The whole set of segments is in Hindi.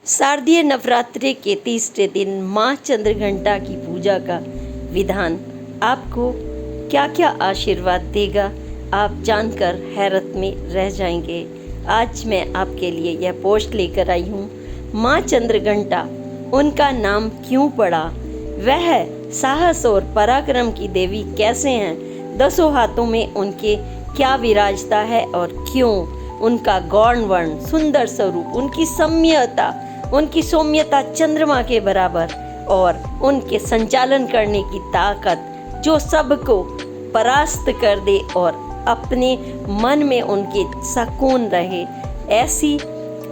शारदीय नवरात्रि के तीसरे दिन माँ चंद्रघंटा की पूजा का विधान आपको क्या क्या आशीर्वाद देगा, आप जानकर हैरत में रह जाएंगे। आज मैं आपके लिए यह पोस्ट लेकर आई हूँ। माँ चंद्रघंटा, उनका नाम क्यों पड़ा, वह साहस और पराक्रम की देवी कैसे हैं, दसों हाथों में उनके क्या विराजता है और क्यों, उनका गौण वर्ण, सुंदर स्वरूप, उनकी सौम्यता चंद्रमा के बराबर और उनके संचालन करने की ताकत जो सबको परास्त कर दे और अपने मन में उनके सुकून रहे, ऐसी।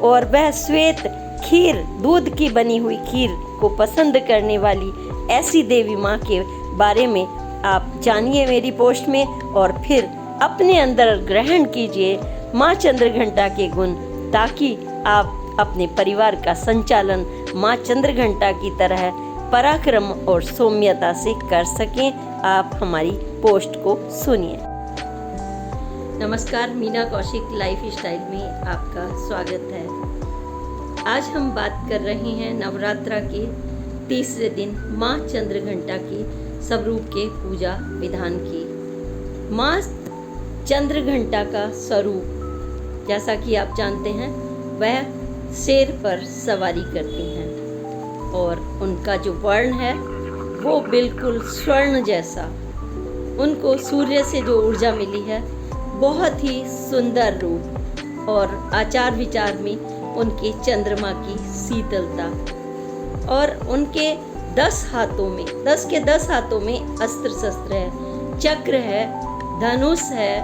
और वह श्वेत खीर, दूध की बनी हुई खीर को पसंद करने वाली ऐसी देवी माँ के बारे में आप जानिए मेरी पोस्ट में, और फिर अपने अंदर ग्रहण कीजिए माँ चंद्रघंटा के गुण, ताकि आप अपने परिवार का संचालन माँ चंद्रघंटा की तरह पराक्रम और सौम्यता से कर सकें। आप हमारी पोस्ट को सुनिए। नमस्कार, मीना कौशिक लाइफ स्टाइल में आपका स्वागत है। आज हम बात कर रहे हैं नवरात्रा के तीसरे दिन माँ चंद्रघंटा के स्वरूप के पूजा विधान की। माँ चंद्रघंटा का स्वरूप, जैसा कि आप जानते हैं, वह शेर पर सवारी करती हैं और उनका जो वर्ण है वो बिल्कुल स्वर्ण जैसा। उनको सूर्य से जो ऊर्जा मिली है, बहुत ही सुंदर रूप, और आचार विचार में उनके चंद्रमा की शीतलता, और उनके 10 के 10 हाथों में अस्त्र शस्त्र है, चक्र है, धनुष है,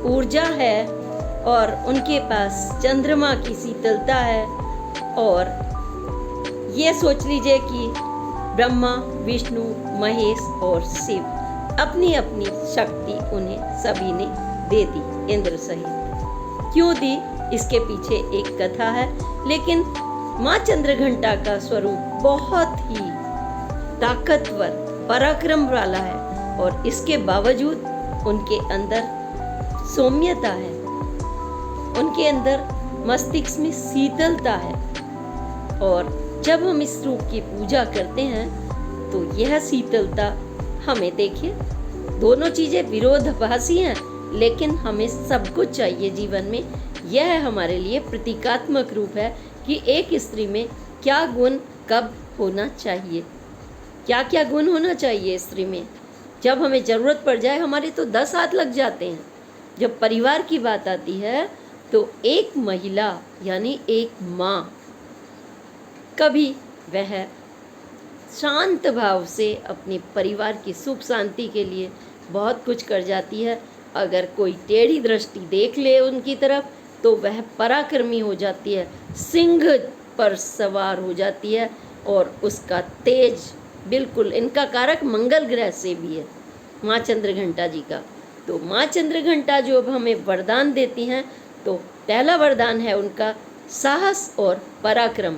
ऊर्जा है, और उनके पास चंद्रमा की शीतलता है। और ये सोच लीजिए कि ब्रह्मा, विष्णु, महेश और शिव अपनी अपनी शक्ति उन्हें सभी ने दे दी, इंद्र सहित। क्यों दी, इसके पीछे एक कथा है, लेकिन माँ चंद्रघंटा का स्वरूप बहुत ही ताकतवर, पराक्रम वाला है, और इसके बावजूद उनके अंदर सौम्यता है, उनके अंदर मस्तिष्क में शीतलता है। और जब हम इस रूप की पूजा करते हैं तो यह शीतलता हमें, देखिए, दोनों चीजें विरोधाभासी हैं, लेकिन हमें सब कुछ चाहिए जीवन में। यह हमारे लिए प्रतीकात्मक रूप है कि एक स्त्री में क्या गुण कब होना चाहिए, क्या क्या गुण होना चाहिए स्त्री में। जब हमें जरूरत पड़ जाए, हमारे तो 10 हाथ लग जाते हैं। जब परिवार की बात आती है तो एक महिला यानी एक माँ, कभी वह शांत भाव से अपने परिवार की सुख शांति के लिए बहुत कुछ कर जाती है। अगर कोई टेढ़ी दृष्टि देख ले उनकी तरफ तो वह पराक्रमी हो जाती है, सिंह पर सवार हो जाती है, और उसका तेज बिल्कुल, इनका कारक मंगल ग्रह से भी है माँ चंद्रघंटा जी का। तो माँ चंद्रघंटा जो अब हमें वरदान देती हैं, तो पहला वरदान है उनका साहस और पराक्रम।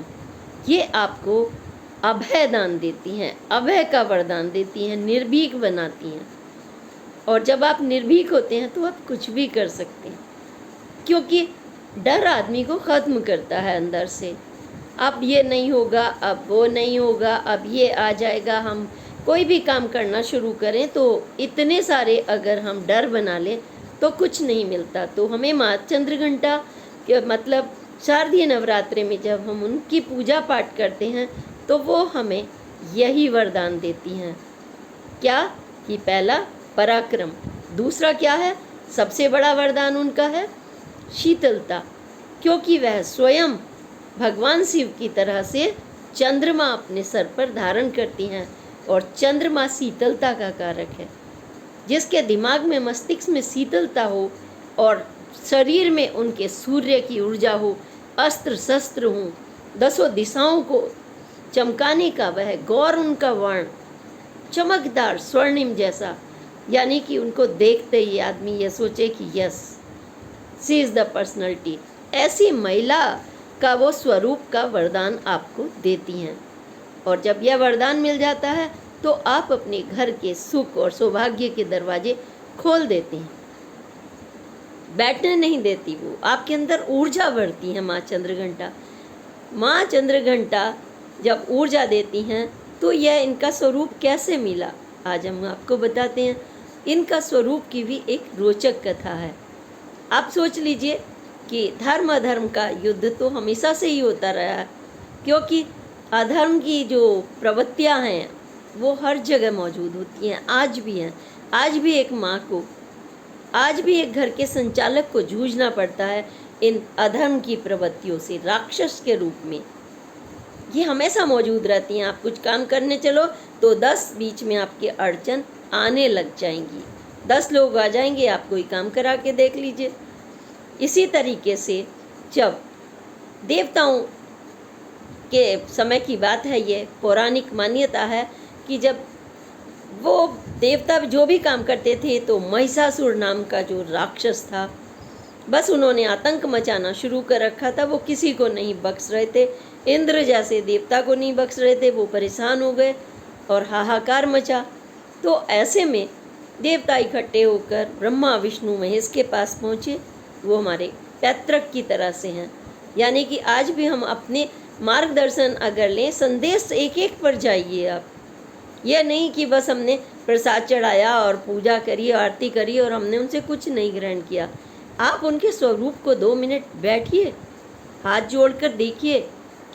ये आपको अभय दान देती हैं, अभय का वरदान देती हैं, निर्भीक बनाती हैं। और जब आप निर्भीक होते हैं तो आप कुछ भी कर सकते हैं, क्योंकि डर आदमी को ख़त्म करता है अंदर से। अब ये नहीं होगा, अब वो नहीं होगा, अब ये आ जाएगा। हम कोई भी काम करना शुरू करें तो इतने सारे अगर हम डर बना लें तो कुछ नहीं मिलता। तो हमें माँ चंद्रघंटा के, मतलब शारदीय नवरात्रि में जब हम उनकी पूजा पाठ करते हैं तो वो हमें यही वरदान देती हैं। क्या कि पहला पराक्रम, दूसरा क्या है, सबसे बड़ा वरदान उनका है शीतलता, क्योंकि वह स्वयं भगवान शिव की तरह से चंद्रमा अपने सर पर धारण करती हैं, और चंद्रमा शीतलता का कारक है। जिसके दिमाग में, मस्तिष्क में शीतलता हो और शरीर में उनके सूर्य की ऊर्जा हो, अस्त्र शस्त्र हो, 10 दिशाओं को चमकाने का वह गौर, उनका वर्ण चमकदार स्वर्णिम जैसा, यानी कि उनको देखते ही आदमी ये सोचे कि yes, she is the personality. ऐसी महिला का वो स्वरूप का वरदान आपको देती हैं। और जब यह वरदान मिल जाता है तो आप अपने घर के सुख और सौभाग्य के दरवाजे खोल देते हैं, बैठने नहीं देती वो, आपके अंदर ऊर्जा बढ़ती है माँ चंद्रघंटा। माँ चंद्रघंटा जब ऊर्जा देती हैं तो यह इनका स्वरूप कैसे मिला, आज हम आपको बताते हैं। इनका स्वरूप की भी एक रोचक कथा है। आप सोच लीजिए कि धर्म अधर्म का युद्ध तो हमेशा से ही होता रहा है, क्योंकि अधर्म की जो प्रवृत्तियां हैं वो हर जगह मौजूद होती हैं, आज भी हैं। आज भी एक माँ को, आज भी एक घर के संचालक को जूझना पड़ता है इन अधर्म की प्रवृत्तियों से, राक्षस के रूप में। ये हमेशा मौजूद रहती हैं। आप कुछ काम करने चलो तो 10 बीच में आपके अड़चन आने लग जाएंगी, 10 लोग आ जाएंगे, आप कोई काम करा के देख लीजिए। इसी तरीके से जब देवताओं के समय की बात है, ये पौराणिक मान्यता है कि जब वो देवता जो भी काम करते थे तो महिषासुर नाम का जो राक्षस था, बस उन्होंने आतंक मचाना शुरू कर रखा था। वो किसी को नहीं बख्श रहे थे, इंद्र जैसे देवता को नहीं बख्श रहे थे। वो परेशान हो गए और हाहाकार मचा। तो ऐसे में देवता इकट्ठे होकर ब्रह्मा विष्णु महेश के पास पहुँचे। वो हमारे पैतृक की तरह से हैं, यानी कि आज भी हम अपने मार्गदर्शन अगर लें, संदेश एक एक पर जाइए आप। यह नहीं कि बस हमने प्रसाद चढ़ाया और पूजा करी, आरती करी और हमने उनसे कुछ नहीं ग्रहण किया। आप उनके स्वरूप को 2 मिनट बैठिए, हाथ जोड़कर देखिए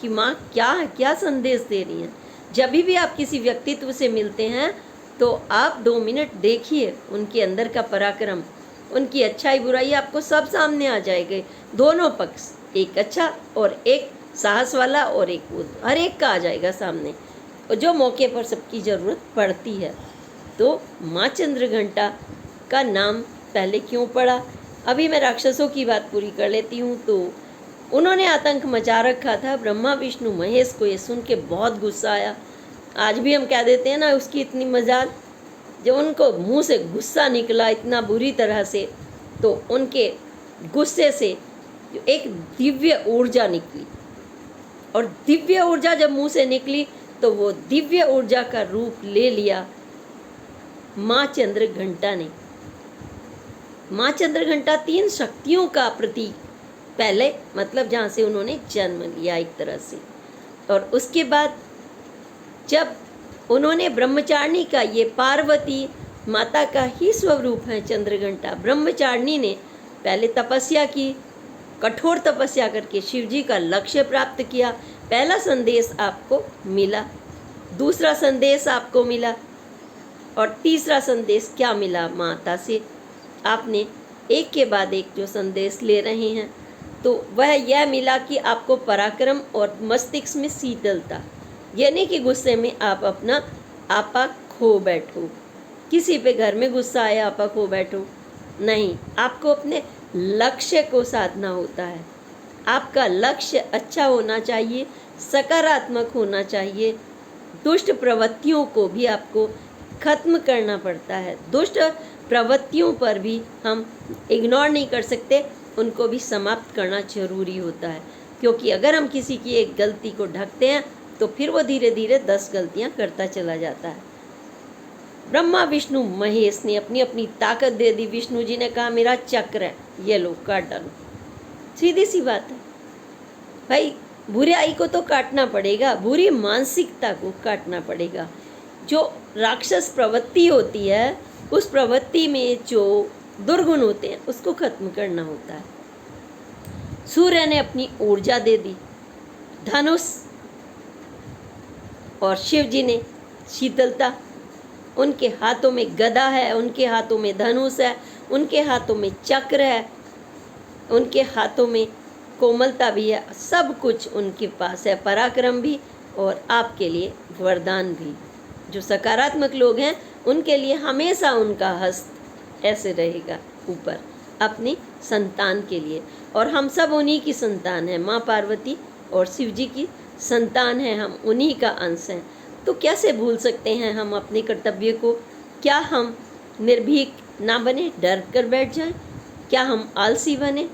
कि माँ क्या संदेश दे रही हैं। जब भी आप किसी व्यक्तित्व से मिलते हैं तो आप 2 मिनट देखिए उनके अंदर का पराक्रम, उनकी अच्छाई बुराई आपको सब सामने आ जाएगा। दोनों पक्ष, एक अच्छा और एक साहस वाला और एक वो, हर एक का आ जाएगा सामने, और जो मौके पर सबकी ज़रूरत पड़ती है। तो माँ चंद्रघंटा का नाम पहले क्यों पड़ा, अभी मैं राक्षसों की बात पूरी कर लेती हूँ। तो उन्होंने आतंक मचा रखा था। ब्रह्मा विष्णु महेश को ये सुन के बहुत गुस्सा आया। आज भी हम कह देते हैं ना, उसकी इतनी मजाल, जब उनको मुंह से गुस्सा निकला इतना बुरी तरह से, तो उनके गुस्से से जो एक दिव्य ऊर्जा निकली, और दिव्य ऊर्जा जब मुंह से निकली तो वो दिव्य ऊर्जा का रूप ले लिया माँ चंद्रघंटा ने। माँ चंद्रघंटा 3 शक्तियों का प्रतीक, पहले मतलब जहाँ से उन्होंने जन्म लिया एक तरह से, और उसके बाद जब उन्होंने ब्रह्मचारिणी का, ये पार्वती माता का ही स्वरूप है चंद्रघंटा। ब्रह्मचारिणी ने पहले तपस्या की, कठोर तपस्या करके शिव जी का लक्ष्य प्राप्त किया। पहला संदेश आपको मिला, दूसरा संदेश आपको मिला, और तीसरा संदेश क्या मिला माता से, आपने एक के बाद एक जो संदेश ले रहे हैं, तो वह यह मिला कि आपको पराक्रम और मस्तिष्क में शीतलता, यानी कि गुस्से में आप अपना आपा खो बैठो। किसी पे घर में गुस्सा आया आपा खो बैठो, नहीं, आपको अपने लक्ष्य को साधना होता है। आपका लक्ष्य अच्छा होना चाहिए, सकारात्मक होना चाहिए। दुष्ट प्रवृत्तियों को भी आपको खत्म करना पड़ता है। दुष्ट प्रवृत्तियों पर भी हम इग्नोर नहीं कर सकते, उनको भी समाप्त करना जरूरी होता है, क्योंकि अगर हम किसी की एक गलती को ढकते हैं तो फिर वो धीरे धीरे 10 गलतियां करता चला जाता है। ब्रह्मा विष्णु महेश ने अपनी अपनी ताकत दे दी। विष्णु जी ने कहा मेरा चक्र है, ये लो काट डालो। सीधी सी बात है भाई, बुराई को तो काटना पड़ेगा, बुरी मानसिकता को काटना पड़ेगा। जो राक्षस प्रवृत्ति होती है, उस प्रवृत्ति में जो दुर्गुण होते हैं उसको खत्म करना होता है। सूर्य ने अपनी ऊर्जा दे दी, धनुष, और शिव जी ने शीतलता। उनके हाथों में गदा है, उनके हाथों में धनुष है, उनके हाथों में चक्र है, उनके हाथों में कोमलता भी है, सब कुछ उनके पास है, पराक्रम भी और आपके लिए वरदान भी। जो सकारात्मक लोग हैं उनके लिए हमेशा उनका हस्त ऐसे रहेगा ऊपर अपनी संतान के लिए, और हम सब उन्हीं की संतान हैं। माँ पार्वती और शिव जी की संतान हैं, हम उन्हीं का अंश हैं। तो कैसे भूल सकते हैं हम अपने कर्तव्य को? क्या हम निर्भीक ना बने, डर कर बैठ जाएं? क्या हम आलसी बने?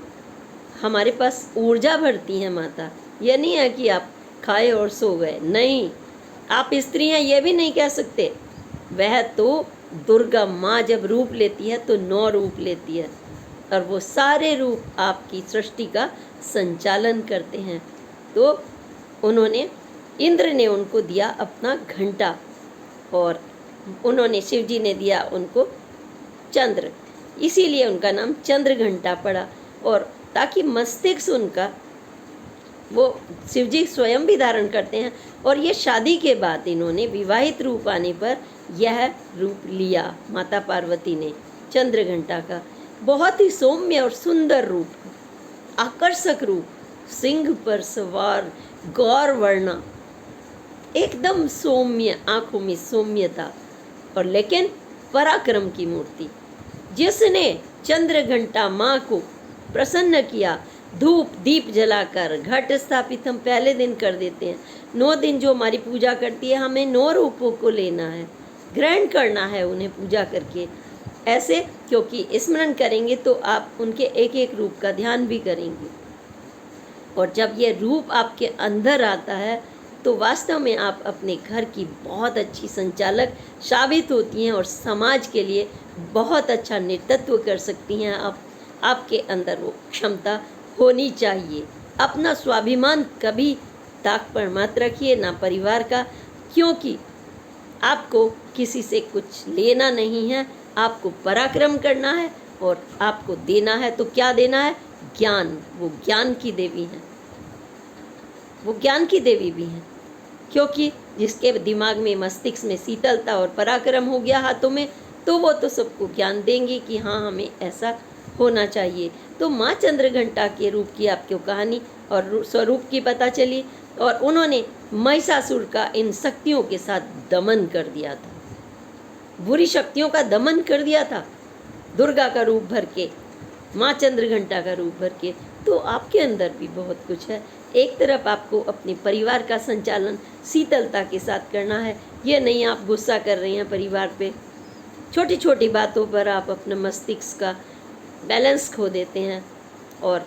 हमारे पास ऊर्जा भरती है माता। यह नहीं है कि आप खाए और सो गए, नहीं। आप स्त्री हैं ये भी नहीं कह सकते। वह तो दुर्गा माँ जब रूप लेती है तो 9 रूप लेती है, और वो सारे रूप आपकी सृष्टि का संचालन करते हैं। तो उन्होंने इंद्र ने उनको दिया अपना घंटा, और उन्होंने शिव जी ने दिया उनको चंद्र, इसीलिए उनका नाम चंद्र घंटा पड़ा। और ताकि मस्तिष्क उनका, वो शिव जी स्वयं भी धारण करते हैं, और ये शादी के बाद इन्होंने विवाहित रूप आने पर यह रूप लिया माता पार्वती ने चंद्र घंटा का। बहुत ही सौम्य और सुंदर रूप, आकर्षक रूप, सिंह पर सवार, गौर वर्णा, एकदम सौम्य, आंखों में सौम्यता, और लेकिन पराक्रम की मूर्ति। जिसने चंद्र घंटा माँ को प्रसन्न किया, धूप दीप जलाकर घट स्थापित हम पहले दिन कर देते हैं। 9 दिन जो हमारी पूजा करती है, हमें 9 रूपों को लेना है, ग्रहण करना है उन्हें पूजा करके। ऐसे क्योंकि स्मरण करेंगे तो आप उनके एक एक रूप का ध्यान भी करेंगे, और जब ये रूप आपके अंदर आता है तो वास्तव में आप अपने घर की बहुत अच्छी संचालक साबित होती हैं, और समाज के लिए बहुत अच्छा नेतृत्व कर सकती हैं आप। आपके अंदर वो क्षमता होनी चाहिए। अपना स्वाभिमान कभी ताक पर मत रखिए, ना परिवार का, क्योंकि आपको किसी से कुछ लेना नहीं है। आपको पराक्रम करना है और आपको देना है, तो क्या देना है? ज्ञान। वो ज्ञान की देवी हैं, वो ज्ञान की देवी भी हैं, क्योंकि जिसके दिमाग में, मस्तिष्क में शीतलता और पराक्रम हो गया हाथों में, तो वो तो सबको ज्ञान देंगे कि हाँ, हमें ऐसा होना चाहिए। तो माँ चंद्रघंटा के रूप की आपको कहानी और स्वरूप की पता चली, और उन्होंने महिषासुर का इन शक्तियों के साथ दमन कर दिया था, बुरी शक्तियों का दमन कर दिया था, दुर्गा का रूप भर के, माँ चंद्रघंटा का रूप भर के। तो आपके अंदर भी बहुत कुछ है। एक तरफ आपको अपने परिवार का संचालन शीतलता के साथ करना है, ये नहीं आप गुस्सा कर रहे हैं परिवार पे, छोटी छोटी बातों पर आप अपने मस्तिष्क का बैलेंस खो देते हैं, और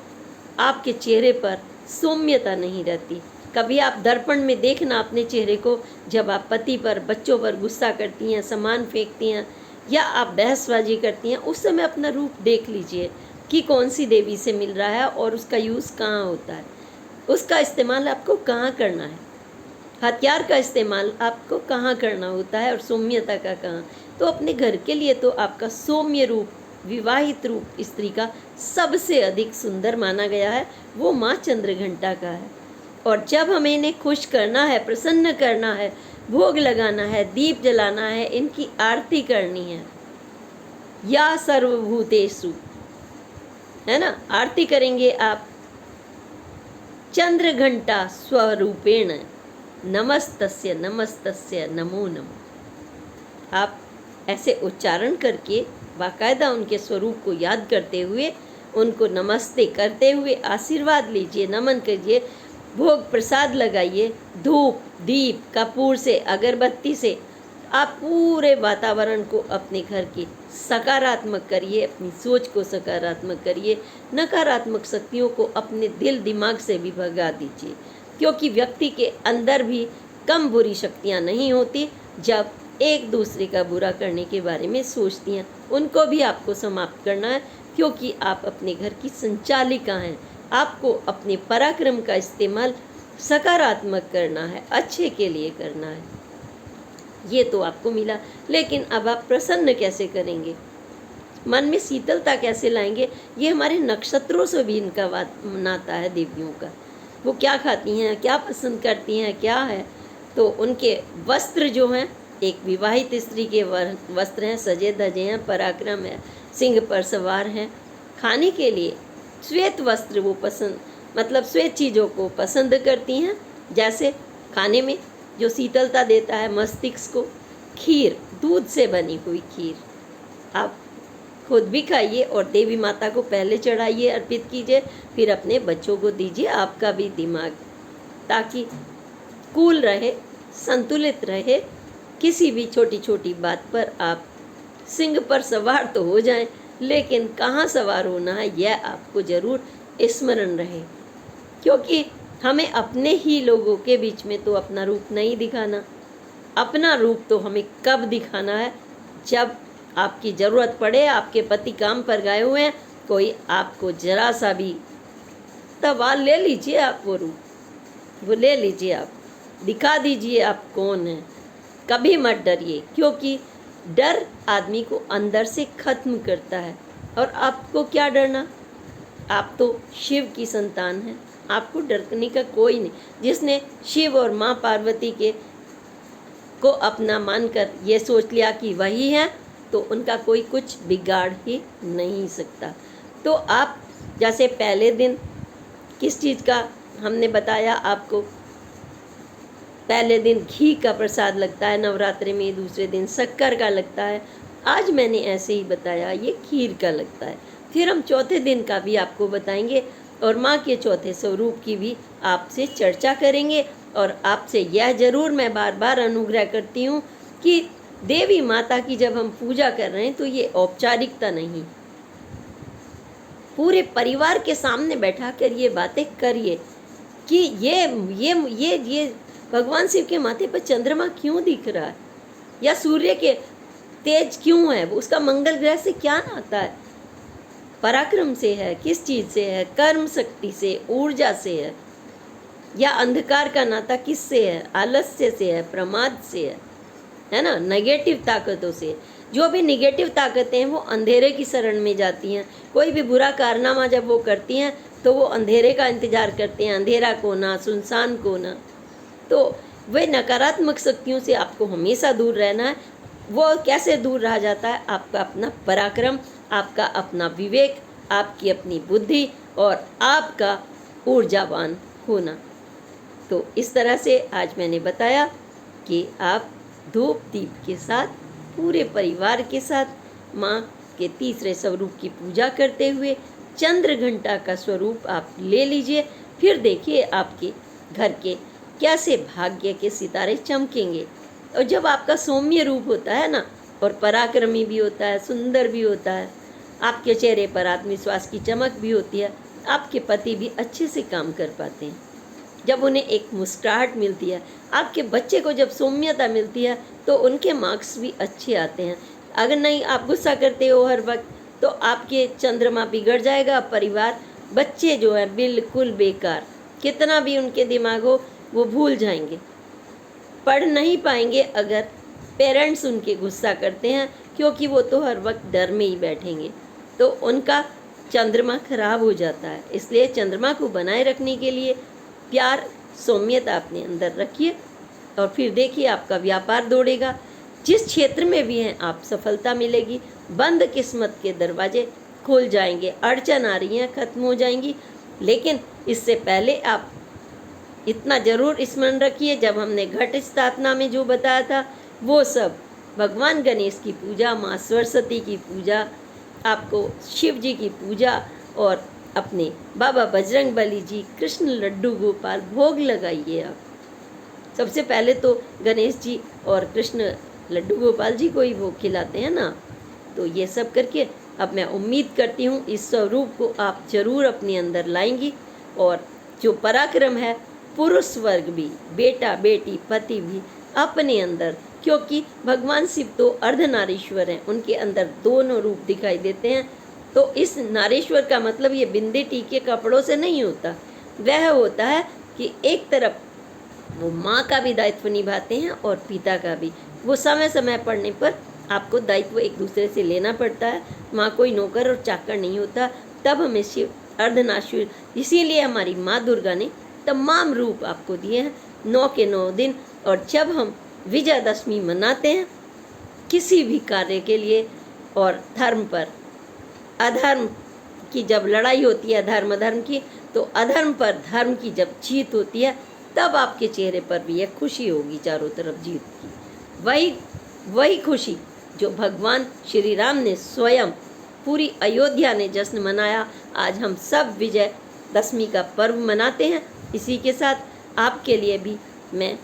आपके चेहरे पर सौम्यता नहीं रहती। कभी आप दर्पण में देखना अपने चेहरे को, जब आप पति पर, बच्चों पर गुस्सा करती हैं, सामान फेंकती हैं, या आप बहसबाजी करती हैं, उस समय अपना रूप देख लीजिए कि कौन सी देवी से मिल रहा है और उसका यूज़ कहाँ होता है, उसका इस्तेमाल आपको कहाँ करना है, हथियार का इस्तेमाल आपको कहाँ करना होता है, और सौम्यता का कहाँ। तो अपने घर के लिए तो आपका सौम्य रूप, विवाहित रूप स्त्री का सबसे अधिक सुंदर माना गया है, वो माँ चंद्रघंटा का है। और जब हमें इन्हें खुश करना है, प्रसन्न करना है, भोग लगाना है, दीप जलाना है, इनकी आरती करनी है, या सर्वभूतेषु, है ना, आरती करेंगे आप। चंद्रघंटा स्वरूपेण नमस्तस्य नमस्तस्य नमो नमः। आप ऐसे उच्चारण करके बाकायदा उनके स्वरूप को याद करते हुए, उनको नमस्ते करते हुए आशीर्वाद लीजिए, नमन करिए, भोग प्रसाद लगाइए, धूप दीप कपूर से, अगरबत्ती से आप पूरे वातावरण को अपने घर की सकारात्मक करिए, अपनी सोच को सकारात्मक करिए, नकारात्मक शक्तियों को अपने दिल दिमाग से भी भगा दीजिए, क्योंकि व्यक्ति के अंदर भी कम बुरी शक्तियाँ नहीं होती जब एक दूसरे का बुरा करने के बारे में सोचती हैं। उनको भी आपको समाप्त करना है, क्योंकि आप अपने घर की संचालिका हैं। आपको अपने पराक्रम का इस्तेमाल सकारात्मक करना है, अच्छे के लिए करना है। ये तो आपको मिला, लेकिन अब आप प्रसन्न कैसे करेंगे, मन में शीतलता कैसे लाएंगे? ये हमारे नक्षत्रों से भी इनका नाता है देवियों का। वो क्या खाती हैं, क्या पसंद करती हैं, क्या है। तो उनके वस्त्र जो हैं, एक विवाहित स्त्री के वस्त्र हैं, सजे धजे हैं, पराक्रम है, सिंह पर सवार हैं। खाने के लिए श्वेत वस्त्र वो पसंद, मतलब श्वेत चीज़ों को पसंद करती हैं, जैसे खाने में जो शीतलता देता है मस्तिष्क को, खीर, दूध से बनी हुई खीर आप खुद भी खाइए और देवी माता को पहले चढ़ाइए, अर्पित कीजिए, फिर अपने बच्चों को दीजिए। आपका भी दिमाग ताकि कूल रहे, संतुलित रहे, किसी भी छोटी छोटी बात पर आप सिंह पर सवार तो हो जाएं, लेकिन कहाँ सवार होना है यह आपको ज़रूर स्मरण रहे, क्योंकि हमें अपने ही लोगों के बीच में तो अपना रूप नहीं दिखाना। अपना रूप तो हमें कब दिखाना है? जब आपकी ज़रूरत पड़े, आपके पति काम पर गए हुए हैं, कोई आपको जरा सा भी, तब ले लीजिए आप वो रूप, वो ले लीजिए, आप दिखा दीजिए आप कौन हैं। कभी मत डरिए, क्योंकि डर आदमी को अंदर से खत्म करता है। और आपको क्या डरना, आप तो शिव की संतान हैं, आपको डरने का कोई नहीं। जिसने शिव और माँ पार्वती के को अपना मानकर ये सोच लिया कि वही है, तो उनका कोई कुछ बिगाड़ ही नहीं सकता। तो आप जैसे पहले दिन किस चीज़ का हमने बताया आपको, पहले दिन घी का प्रसाद लगता है नवरात्रि में, दूसरे दिन शक्कर का लगता है। आज मैंने ऐसे ही बताया ये खीर का लगता है। फिर हम चौथे दिन का भी आपको बताएंगे और माँ के चौथे स्वरूप की भी आपसे चर्चा करेंगे। और आपसे यह ज़रूर मैं बार बार अनुग्रह करती हूँ कि देवी माता की जब हम पूजा कर रहे हैं तो ये औपचारिकता नहीं, पूरे परिवार के सामने बैठा कर ये बातें करिए कि ये भगवान शिव के माथे पर चंद्रमा क्यों दिख रहा है, या सूर्य के तेज क्यों है, उसका मंगल ग्रह से क्या नाता है, पराक्रम से है, किस चीज़ से है, कर्म शक्ति से, ऊर्जा से है, या अंधकार का नाता किससे है, आलस्य से है, प्रमाद से है ना, नेगेटिव ताकतों से। जो भी नेगेटिव ताकतें हैं वो अंधेरे की शरण में जाती हैं। कोई भी बुरा कारनामा जब वो करती हैं तो वो अंधेरे का इंतजार करते हैं, अंधेरा कोना, सुनसान कोना। तो वे नकारात्मक शक्तियों से आपको हमेशा दूर रहना है। वो कैसे दूर रहा जाता है, आपका अपना पराक्रम, आपका अपना विवेक, आपकी अपनी बुद्धि और आपका ऊर्जावान होना। तो इस तरह से आज मैंने बताया कि आप धूप दीप के साथ पूरे परिवार के साथ माँ के तीसरे स्वरूप की पूजा करते हुए चंद्र घंटा का स्वरूप आप ले लीजिए। फिर देखिए आपके घर के कैसे भाग्य के सितारे चमकेंगे। और जब आपका सौम्य रूप होता है ना, और पराक्रमी भी होता है, सुंदर भी होता है, आपके चेहरे पर आत्मविश्वास की चमक भी होती है, आपके पति भी अच्छे से काम कर पाते हैं। जब उन्हें एक मुस्कुराहट मिलती है, आपके बच्चे को जब सौम्यता मिलती है, तो उनके मार्क्स भी अच्छे आते हैं। अगर नहीं आप गुस्सा करते हो हर वक्त, तो आपके चंद्रमा बिगड़ जाएगा, परिवार, बच्चे जो हैं बिल्कुल बेकार, कितना भी उनके दिमाग हो वो भूल जाएंगे, पढ़ नहीं पाएंगे अगर पेरेंट्स उनके गुस्सा करते हैं, क्योंकि वो तो हर वक्त डर में ही बैठेंगे, तो उनका चंद्रमा खराब हो जाता है। इसलिए चंद्रमा को बनाए रखने के लिए प्यार, सौम्यता अपने अंदर रखिए और फिर देखिए आपका व्यापार दौड़ेगा। जिस क्षेत्र में भी हैं आप सफलता मिलेगी, बंद किस्मत के दरवाजे खुल जाएंगे, अड़चन आ रही हैं खत्म हो जाएंगी। लेकिन इससे पहले आप इतना जरूर स्मरण रखिए, जब हमने घट स्थापना में जो बताया था वो सब भगवान गणेश की पूजा, माँ सरस्वती की पूजा, आपको शिव जी की पूजा और अपने बाबा बजरंगबली जी, कृष्ण लड्डू गोपाल भोग लगाइए। आप सबसे पहले तो गणेश जी और कृष्ण लड्डू गोपाल जी को ही भोग खिलाते हैं ना। तो ये सब करके अब मैं उम्मीद करती हूँ इस स्वरूप को आप जरूर अपने अंदर लाएंगी। और जो पराक्रम है, पुरुष वर्ग भी, बेटा बेटी पति भी अपने अंदर, क्योंकि भगवान शिव तो अर्धनारीश्वर हैं, उनके अंदर दोनों रूप दिखाई देते हैं। तो इस नारेश्वर का मतलब ये बिंदी टीके कपड़ों से नहीं होता, वह होता है कि एक तरफ वो माँ का भी दायित्व निभाते हैं और पिता का भी। वो समय समय पड़ने पर आपको दायित्व एक दूसरे से लेना पड़ता है। माँ कोई नौकर और चाकर नहीं होता, तब हमें शिव अर्धनारीश्वर, इसीलिए हमारी माँ दुर्गा ने तमाम रूप आपको दिए हैं 9 के 9 दिन। और जब हम विजयादशमी मनाते हैं किसी भी कार्य के लिए और धर्म पर, अधर्म की जब लड़ाई होती है धर्म अधर्म की, तो अधर्म पर धर्म की जब जीत होती है, तब आपके चेहरे पर भी एक खुशी होगी चारों तरफ जीत की। वही खुशी जो भगवान श्री राम ने स्वयं, पूरी अयोध्या ने जश्न मनाया। आज हम सब विजय दशमी का पर्व मनाते हैं। इसी के साथ आपके लिए भी मैं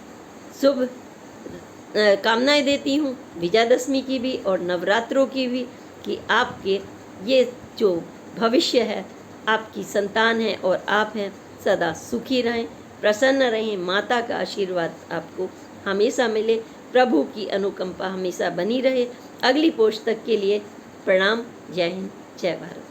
शुभ कामनाएं देती हूँ, विजयादशमी की भी और नवरात्रों की भी, कि आपके ये जो भविष्य है, आपकी संतान है और आप हैं, सदा सुखी रहें, प्रसन्न रहें, माता का आशीर्वाद आपको हमेशा मिले, प्रभु की अनुकंपा हमेशा बनी रहे। अगली पोस्ट तक के लिए प्रणाम। जय हिंद, जय भारत।